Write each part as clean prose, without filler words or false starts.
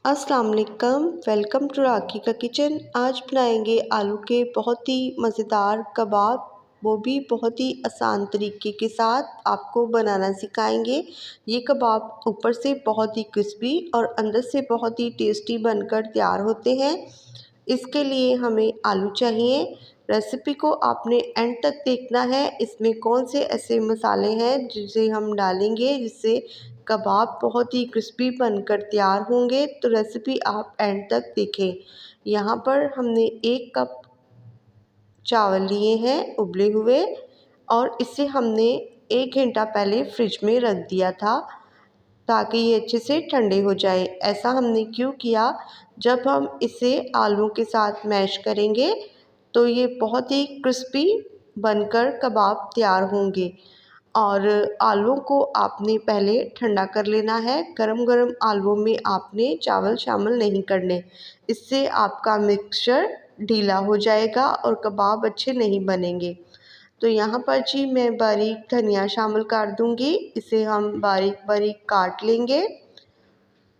अस्सलाम वालेकुम, welcome to राखी का किचन। आज बनाएंगे आलू के बहुत ही मज़ेदार कबाब, वो भी बहुत ही आसान तरीके के साथ आपको बनाना सिखाएंगे। ये कबाब ऊपर से बहुत ही क्रिस्पी और अंदर से बहुत ही टेस्टी बनकर तैयार होते हैं। इसके लिए हमें आलू चाहिए। रेसिपी को आपने एंड तक देखना है। इसमें कौन से ऐसे मसाले हैं जिसे हम डालेंगे जिससे कबाब बहुत ही क्रिस्पी बनकर तैयार होंगे, तो रेसिपी आप एंड तक देखें। यहाँ पर हमने 1 कप चावल लिए हैं उबले हुए, और इसे हमने 1 घंटा पहले फ्रिज में रख दिया था ताकि ये अच्छे से ठंडे हो जाए। ऐसा हमने क्यों किया, जब हम इसे आलू के साथ मैश करेंगे तो ये बहुत ही क्रिस्पी बनकर कबाब तैयार होंगे। और आलू को आपने पहले ठंडा कर लेना है। गरम गरम आलूओं में आपने चावल शामिल नहीं करने, इससे आपका मिक्सचर ढीला हो जाएगा और कबाब अच्छे नहीं बनेंगे। तो यहाँ पर जी मैं बारीक धनिया शामिल कर दूँगी। इसे हम बारीक बारीक काट लेंगे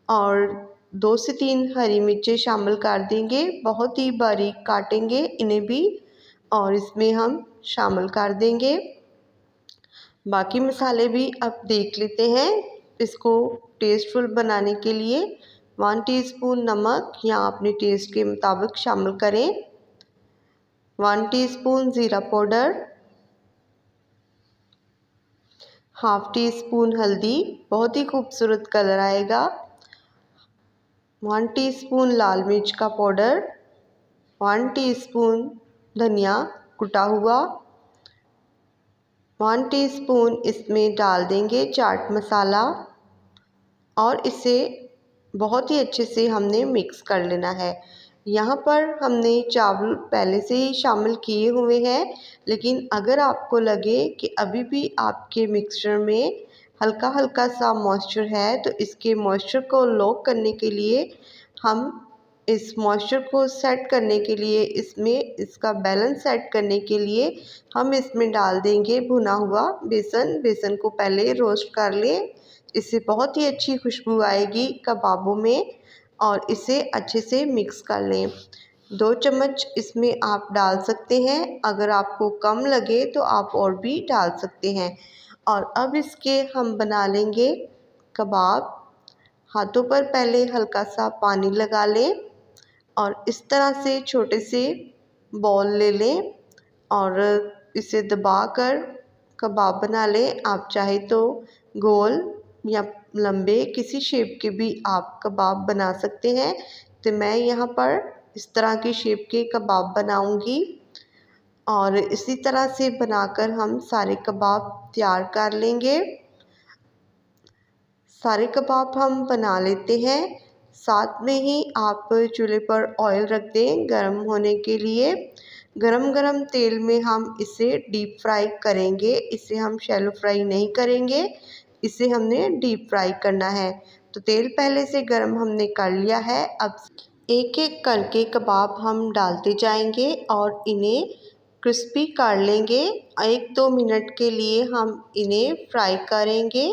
और 2 से 3 हरी मिर्चें शामिल कर देंगे। बहुत ही बारीक काटेंगे इन्हें भी, और इसमें हम शामिल कर देंगे। बाकी मसाले भी अब देख लेते हैं। इसको टेस्टफुल बनाने के लिए 1 टीस्पून नमक या अपने टेस्ट के मुताबिक शामिल करें। 1 टीस्पून ज़ीरा पाउडर, हाफ टी स्पून हल्दी, बहुत ही खूबसूरत कलर आएगा। 1 टीस्पून लाल मिर्च का पाउडर, 1 टीस्पून धनिया कुटा हुआ, 1 टीस्पून इसमें डाल देंगे चाट मसाला, और इसे बहुत ही अच्छे से हमने मिक्स कर लेना है। यहाँ पर हमने चावल पहले से ही शामिल किए हुए हैं, लेकिन अगर आपको लगे कि अभी भी आपके मिक्सचर में हल्का हल्का सा मॉइस्चर है, तो इसके मॉइस्चर को लॉक करने के लिए हम इस मॉइस्चर को सेट करने के लिए इसका बैलेंस सेट करने के लिए हम इसमें डाल देंगे भुना हुआ बेसन। बेसन को पहले रोस्ट कर लें, इससे बहुत ही अच्छी खुशबू आएगी कबाबों में, और इसे अच्छे से मिक्स कर लें। 2 चम्मच इसमें आप डाल सकते हैं। अगर आपको कम लगे तो आप और भी डाल सकते हैं। और अब इसके हम बना लेंगे कबाब। हाथों पर पहले हल्का सा पानी लगा लें और इस तरह से छोटे से बॉल ले लें और इसे दबाकर कबाब बना लें। आप चाहे तो गोल या लंबे किसी शेप के भी आप कबाब बना सकते हैं। तो मैं यहाँ पर इस तरह की शेप के कबाब बनाऊंगी, और इसी तरह से बनाकर हम सारे कबाब तैयार कर लेंगे। सारे कबाब हम बना लेते हैं। साथ में ही आप चूल्हे पर ऑयल रख दें गरम होने के लिए। गरम गरम तेल में हम इसे डीप फ्राई करेंगे। इसे हम शैलो फ्राई नहीं करेंगे, इसे हमने डीप फ्राई करना है। तो तेल पहले से गरम हमने कर लिया है। अब एक एक करके कबाब हम डालते जाएंगे और इन्हें क्रिस्पी कर लेंगे। 1-2 मिनट के लिए हम इन्हें फ्राई करेंगे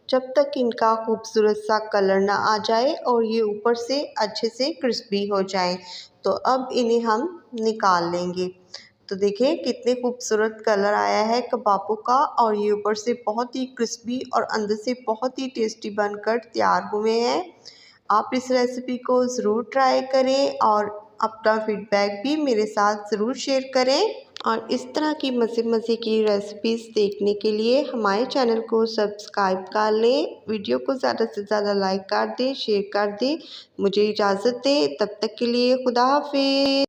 जब तक इनका खूबसूरत सा कलर ना आ जाए और ये ऊपर से अच्छे से क्रिस्पी हो जाए। तो अब इन्हें हम निकाल लेंगे। तो देखिए कितने खूबसूरत कलर आया है कबाबों का, और ये ऊपर से बहुत ही क्रिस्पी और अंदर से बहुत ही टेस्टी बनकर तैयार हुए हैं। आप इस रेसिपी को ज़रूर ट्राई करें और अपना फीडबैक भी मेरे साथ ज़रूर शेयर करें। और इस तरह की मज़े मज़े की रेसिपीज़ देखने के लिए हमारे चैनल को सब्सक्राइब कर लें। वीडियो को ज़्यादा से ज़्यादा लाइक कर दें, शेयर कर दें। मुझे इजाज़त दें, तब तक के लिए खुदा हाफिज़।